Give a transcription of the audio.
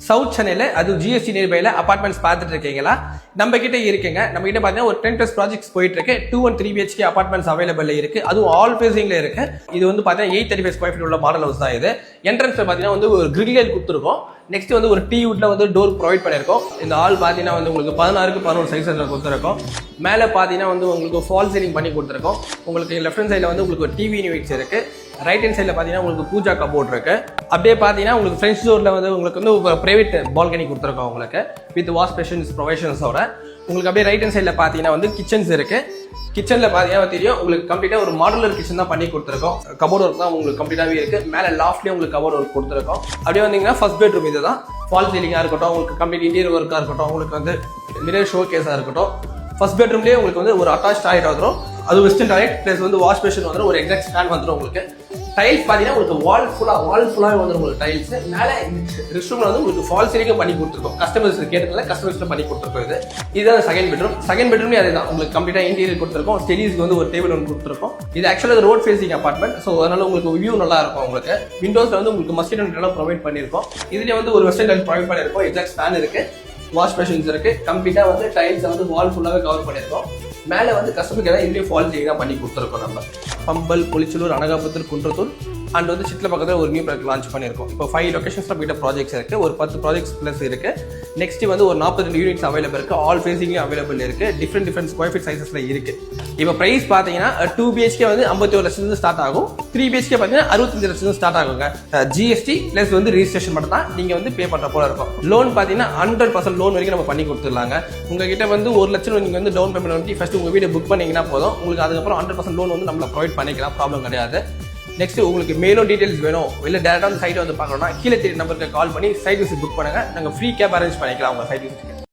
South சென்னையில் அது GST நியர்பையில் apartments பார்த்துட்டு இருக்கீங்களா? நம்ம கிட்ட இருக்குங்க. நம்ம கிட்ட பார்த்தீங்கன்னா ஒரு 10+ ப்ராஜெக்ட்ஸ் போயிட்டு இருக்கு. 2 and 3 BHK அபார்ட்மெண்ட்ஸ் அவைலபிள் இருக்கு. அதுவும் ஆல் ஃபேசிங்ல இருக்கு. இது வந்து பார்த்தீங்கன்னா 835 ஸ்கொயர் ஃபீட் உள்ள மாடல் ஹவுஸ் தான் இது. என்ட்ரன்ஸ்ல பார்த்தீங்கன்னா வந்து ஒரு கிரில் கொடுத்துருக்கோம். நெக்ஸ்ட் வந்து ஒரு டீ வுட்ல வந்து டோர் ப்ரொவைட் பண்ணியிருக்கோம். இந்த ஹால் பார்த்தீங்கன்னா வந்து உங்களுக்கு 16க்கு 11 சைஸில் கொடுத்துருக்கோம். மேலே பார்த்தீங்கன்னா வந்து உங்களுக்கு ஃபால் சீலிங் பண்ணி கொடுத்துருக்கோம். உங்களுக்கு லெஃப்ட் ஹேண்ட் சைடில் வந்து உங்களுக்கு ஒரு டிவி யூனிட்ஸ் இருக்கு. ரைட் ஹேண்ட் சைடில் பார்த்தீங்கன்னா உங்களுக்கு பூஜா கபோர்ட் இருக்கு. அப்படியே பார்த்தீங்கன்னா உங்களுக்கு ஃப்ரெண்ட்ஸ் டோரில் வந்து உங்களுக்கு வந்து ஒரு பிரைவேட் பால்கனி கொடுத்துருக்கோம் உங்களுக்கு வித் வாஷ் பேஷன்ஸ் ப்ரொவைஷன்ஸோட. உங்களுக்கு அப்படியே ரைட் ஹேண்ட் சைடில் பார்த்தீங்கன்னா வந்து கிச்சன்ஸ் இருக்கு. கிச்சனில் பார்த்தீங்கன்னா தெரியும் உங்களுக்கு கம்ப்ளீட்டாக ஒரு மாடுலர் கிச்சன் தான் பண்ணி கொடுத்துருக்கோம். கபோர்ட் ஒர்க் தான் உங்களுக்கு கம்ப்ளீட்டாகவே இருக்கு. மேலே லாஃப்ட்லேயே உங்களுக்கு கபோர்ட் ஒர்க் கொடுத்துருக்கோம். அப்படியே வந்தீங்கன்னா ஃபர்ஸ்ட் பெட்ரூம் இது தான். ஃபால் சீலிங்காக இருக்கட்டும், உங்களுக்கு கம்ப்ளீட் இன்டீரியர் ஒர்க்காக இருக்கட்டும், உங்களுக்கு வந்து மிரர் ஷோ கேஸாக இருக்கட்டும். ஃபர்ஸ்ட் பெட்ரூம்லேயே உங்களுக்கு வந்து ஒரு அட்டாச் டாய்லெட் வந்துடும். அது வெஸ்டர்ன் டாய்லெட் ப்ளஸ் வந்து வாஷ் பேஷன் வந்துடும். ஒரு எக்ஸாக்ட் ஸ்டாண்ட் வந்துடும். உங்களுக்கு டைல்ஸ் பார்த்தீங்கன்னா உங்களுக்கு வால் ஃபுல்லாக வந்துடும். உங்களுக்கு டைல்ஸ் மேலே ரெஸ்ட்ரூமில் வந்து உங்களுக்கு ஃபால் சீலிங்கும் பண்ணி கொடுத்துருக்கோம். கஸ்டமர்ஸ் கேட்டதுல கஸ்டமர்ஸ்ல பண்ணி கொடுத்துருக்கோம். இதுதான் செகண்ட் பெட்ரூம். செகண்ட் பெட்ரூம்லேயே அதே தான் உங்களுக்கு கம்ப்ளீட்டாக இன்டீரியர் கொடுத்துருக்கோம். ஸ்டெடிஸ்க்கு வந்து ஒரு டேபிள் ஒன்று கொடுத்துருக்கோம். இது ஆக்சுவலாக ரோட் ஃபேசிங் அபார்ட்மெண்ட். ஸோ அதனால உங்களுக்கு வியூ நல்லா இருக்கும். உங்களுக்கு விண்டோஸ்ல வந்து உங்களுக்கு மஸ்கிட்டோ நெட் எல்லாம் ப்ரொவைட் பண்ணியிருக்கோம். இதுலேயே வந்து ஒரு வெஸ்டர்ன் டைல் ப்ரொவைட் பண்ணியிருக்கோம். எக்ஸாக்ட் ஸ்பேன் இருக்கு. வாஷ் பேஷன்ஸ் இருக்கு. கம்ப்ளீட்டாக வந்து டைல்ஸ் வந்து வால் ஃபுல்லாகவே கவர் பண்ணியிருக்கோம். மேலே வந்து கஸ்டமருக்கு ஏதாவது இந்திய ஃபால் சீலிங் தான் பண்ணி கொடுத்துருக்கோம். நம்ம பம்பல், பொலிச்சலூர், அனகாபுத்தூர், குன்றத்தூர் அண்ட் வந்து சிட்ல பக்கத்தில் ஒரு நியூ ப்ராஜெக்ட் லான்ச் பண்ணியிருக்கோம். இப்போ 5 லொகேஷன்ஸ் நம்ம கிட்ட ப்ராஜெக்ட்ஸ் இருக்கு. ஒரு 10 ப்ராஜெக்ட்ஸ் பிளஸ் இருக்கு. நெக்ஸ்ட் வந்து ஒரு 42 யூனிட்ஸ் அவைலபிள் இருக்கு. ஆல் ஃபேசிங்லேயும் அவைலபிள் இருக்கு. டிஃப்ரெண்ட் ஸ்கொயர் ஃபீட் சைஸஸ்ல இருக்கு. இப்போ பிரைஸ் பார்த்தீங்கன்னா 2 BHK வந்து 51 லட்சம் ஸ்டார்ட் ஆகும். 3 BHK பார்த்தீங்கன்னா 65 லட்சம் ஸ்டார்ட் ஆகுங்க. ஜிஎஸ்டி பிளஸ் வந்து ரிஜிஸ்ட்ரேஷன் மட்டும் தான் நீங்க வந்து பே பண்ற போல இருக்கும். லோன் பார்த்தீங்கன்னா 100% லோன் வரைக்கும் நம்ம பண்ணி கொடுத்துடலாங்க. உங்ககிட்ட வந்து 1 லட்சம் நீங்க வந்து டவுன் பேமெண்ட் வந்து ஃபர்ஸ்ட் உங்க வீடு புக் பண்ணீங்கன்னா போதும். உங்களுக்கு அதுக்கப்புறம் 100% லோன் வந்து நம்ம ப்ரொவைட் பண்ணிக்கலாம். ப்ராப்ளம் கிடையாது. நெக்ஸ்ட் உங்களுக்கு மேலும் டீடைல்ஸ் வேணும் இல்லை டேரக்டாக சைட்டை வந்து பார்க்கணும்னா கீழே தெரிய நம்பருக்கு கால் பண்ணி சைட் விசிட் புக் பண்ணுங்க. நாங்கள் ஃப்ரீ கேப் அரேஞ்ச் பண்ணிக்கலாம் உங்க சைட் விசிட்.